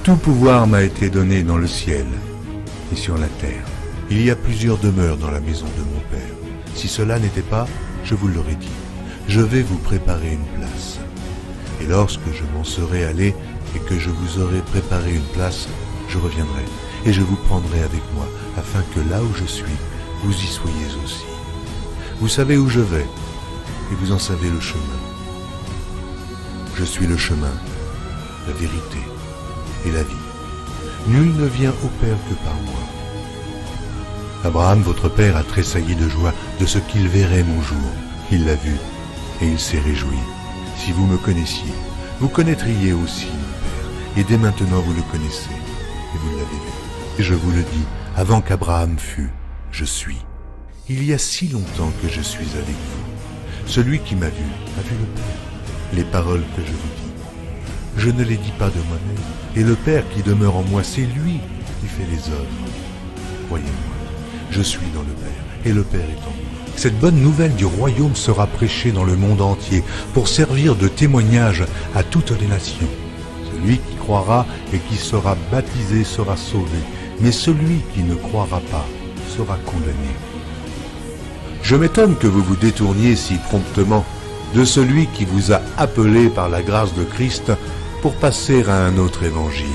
Tout pouvoir m'a été donné dans le ciel et sur la terre. Il y a plusieurs demeures dans la maison de mon Père. Si cela n'était pas, je vous l'aurais dit. Je vais vous préparer une place. Et lorsque je m'en serai allé et que je vous aurai préparé une place, je reviendrai et je vous prendrai avec moi, afin que là où je suis, vous y soyez aussi. Vous savez où je vais et vous en savez le chemin. Je suis le chemin, la vérité et la vie. Nul ne vient au Père que par moi. Abraham, votre père, a tressailli de joie de ce qu'il verrait mon jour. Il l'a vu et il s'est réjoui. Si vous me connaissiez, vous connaîtriez aussi mon Père. Et dès maintenant vous le connaissez et vous l'avez vu. Et je vous le dis, avant qu'Abraham fût, je suis. Il y a si longtemps que je suis avec vous. Celui qui m'a vu a vu le Père. Les paroles que je vous dis, je ne les dis pas de moi-même. Et le Père qui demeure en moi, c'est lui qui fait les œuvres. Croyez-moi, je suis dans le Père, et le Père est en moi. Cette bonne nouvelle du royaume sera prêchée dans le monde entier pour servir de témoignage à toutes les nations. Celui qui croira et qui sera baptisé sera sauvé, mais celui qui ne croira pas sera condamné. Je m'étonne que vous vous détourniez si promptement de celui qui vous a appelé par la grâce de Christ pour passer à un autre évangile.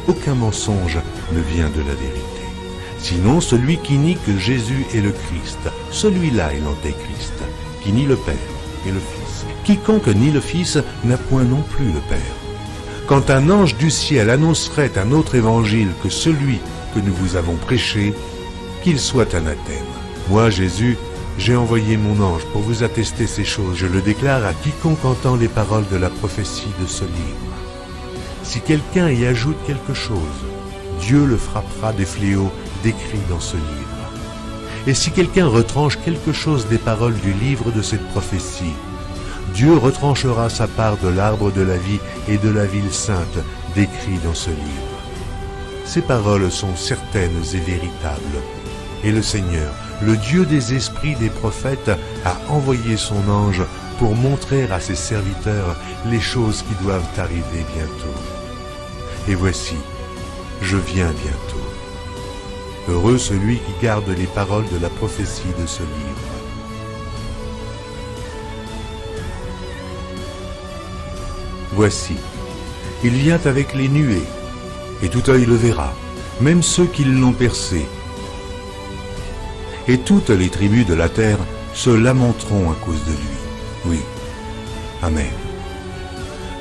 Aucun mensonge ne vient de la vérité. Sinon, celui qui nie que Jésus est le Christ, celui-là est l'antéchrist, qui nie le Père et le Fils. Quiconque nie le Fils n'a point non plus le Père. Quand un ange du ciel annoncerait un autre évangile que celui que nous vous avons prêché, qu'il soit anathème. Moi, Jésus, j'ai envoyé mon ange pour vous attester ces choses. Je le déclare à quiconque entend les paroles de la prophétie de ce livre. Si quelqu'un y ajoute quelque chose, Dieu le frappera des fléaux décrits dans ce livre. Et si quelqu'un retranche quelque chose des paroles du livre de cette prophétie, Dieu retranchera sa part de l'arbre de la vie et de la ville sainte décrits dans ce livre. Ces paroles sont certaines et véritables. Et le Seigneur, le Dieu des esprits des prophètes, a envoyé son ange pour montrer à ses serviteurs les choses qui doivent arriver bientôt. Et voici, je viens bientôt. Heureux celui qui garde les paroles de la prophétie de ce livre. Voici, il vient avec les nuées, et tout œil le verra, même ceux qui l'ont percé. Et toutes les tribus de la terre se lamenteront à cause de lui. Oui. Amen.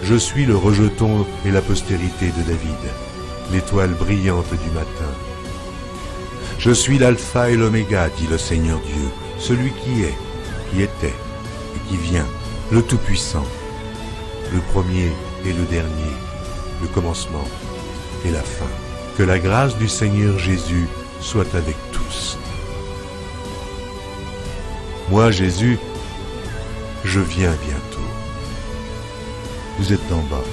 Je suis le rejeton et la postérité de David, l'étoile brillante du matin. Je suis l'alpha et l'oméga, dit le Seigneur Dieu, celui qui est, qui était et qui vient, le Tout-Puissant, le premier et le dernier, le commencement et la fin. Que la grâce du Seigneur Jésus soit avec tous. Moi, Jésus, je viens bientôt. Vous êtes d'en bas,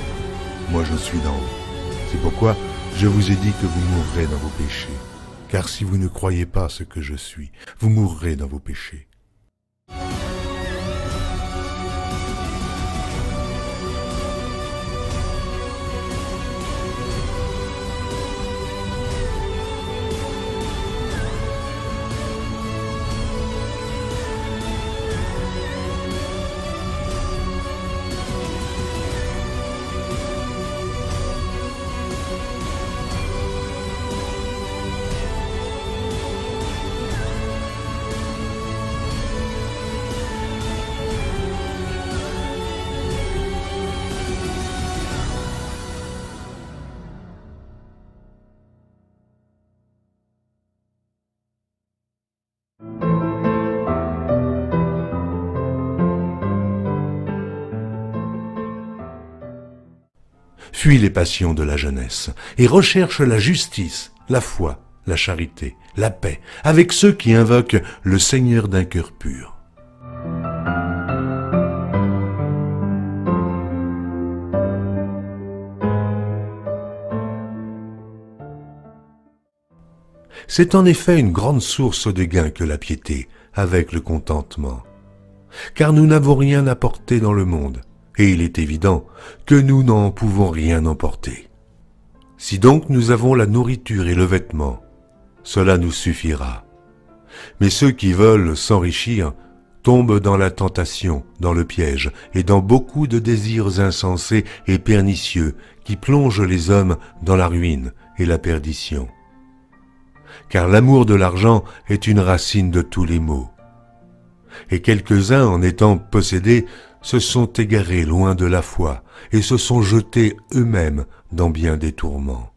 moi je suis d'en haut. C'est pourquoi je vous ai dit que vous mourrez dans vos péchés. Car si vous ne croyez pas ce que je suis, vous mourrez dans vos péchés. Fuis les passions de la jeunesse et recherche la justice, la foi, la charité, la paix, avec ceux qui invoquent le Seigneur d'un cœur pur. C'est en effet une grande source de gain que la piété, avec le contentement. Car nous n'avons rien apporté dans le monde, et il est évident que nous n'en pouvons rien emporter. Si donc nous avons la nourriture et le vêtement, cela nous suffira. Mais ceux qui veulent s'enrichir tombent dans la tentation, dans le piège et dans beaucoup de désirs insensés et pernicieux qui plongent les hommes dans la ruine et la perdition. Car l'amour de l'argent est une racine de tous les maux. Et quelques-uns, en étant possédés, se sont égarés loin de la foi et se sont jetés eux-mêmes dans bien des tourments.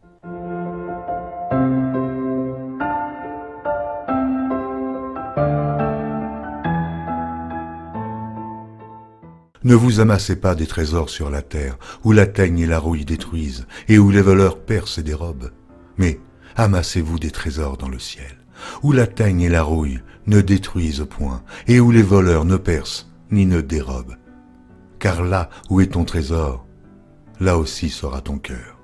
Ne vous amassez pas des trésors sur la terre, où la teigne et la rouille détruisent, et où les voleurs percent et dérobent. Mais amassez-vous des trésors dans le ciel, où la teigne et la rouille ne détruisent point, et où les voleurs ne percent ni ne dérobent. Car là où est ton trésor, là aussi sera ton cœur.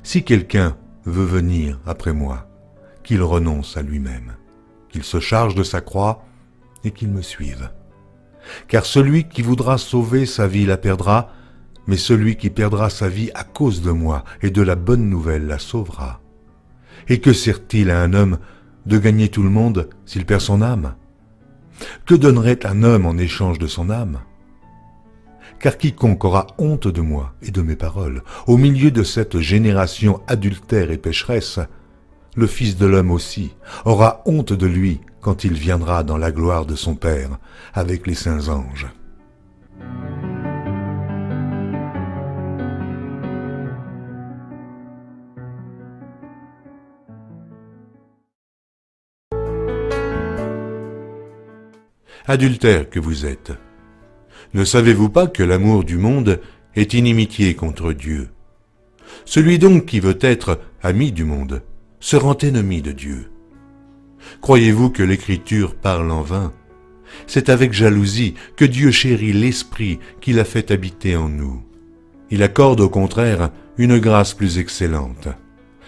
Si quelqu'un veut venir après moi, qu'il renonce à lui-même, qu'il se charge de sa croix et qu'il me suive. Car celui qui voudra sauver sa vie la perdra, mais celui qui perdra sa vie à cause de moi et de la bonne nouvelle la sauvera. Et que sert-il à un homme de gagner tout le monde s'il perd son âme? Que donnerait un homme en échange de son âme? Car quiconque aura honte de moi et de mes paroles, au milieu de cette génération adultère et pécheresse, le Fils de l'homme aussi aura honte de lui quand il viendra dans la gloire de son Père avec les saints anges. Adultères que vous êtes, ne savez-vous pas que l'amour du monde est inimitié contre Dieu? Celui donc qui veut être ami du monde se rend ennemi de Dieu. Croyez-vous que l'Écriture parle en vain? C'est avec jalousie que Dieu chérit l'Esprit qu'il a fait habiter en nous. Il accorde au contraire une grâce plus excellente.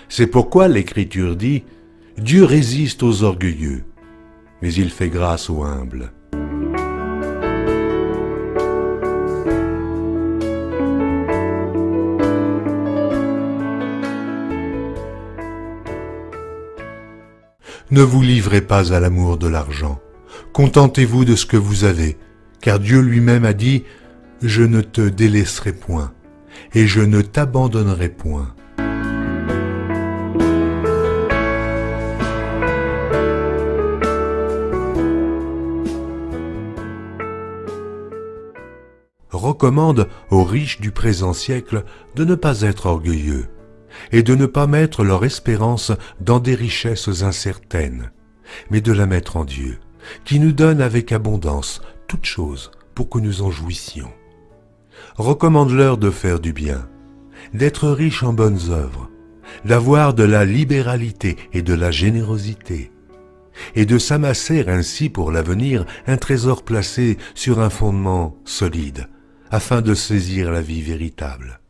C'est pourquoi l'Écriture dit « Dieu résiste aux orgueilleux, mais il fait grâce aux humbles. » Ne vous livrez pas à l'amour de l'argent. Contentez-vous de ce que vous avez, car Dieu lui-même a dit « Je ne te délaisserai point, et je ne t'abandonnerai point. » Recommande aux riches du présent siècle de ne pas être orgueilleux, et de ne pas mettre leur espérance dans des richesses incertaines, mais de la mettre en Dieu, qui nous donne avec abondance toutes choses pour que nous en jouissions. Recommande-leur de faire du bien, d'être riches en bonnes œuvres, d'avoir de la libéralité et de la générosité, et de s'amasser ainsi pour l'avenir un trésor placé sur un fondement solide, afin de saisir la vie véritable.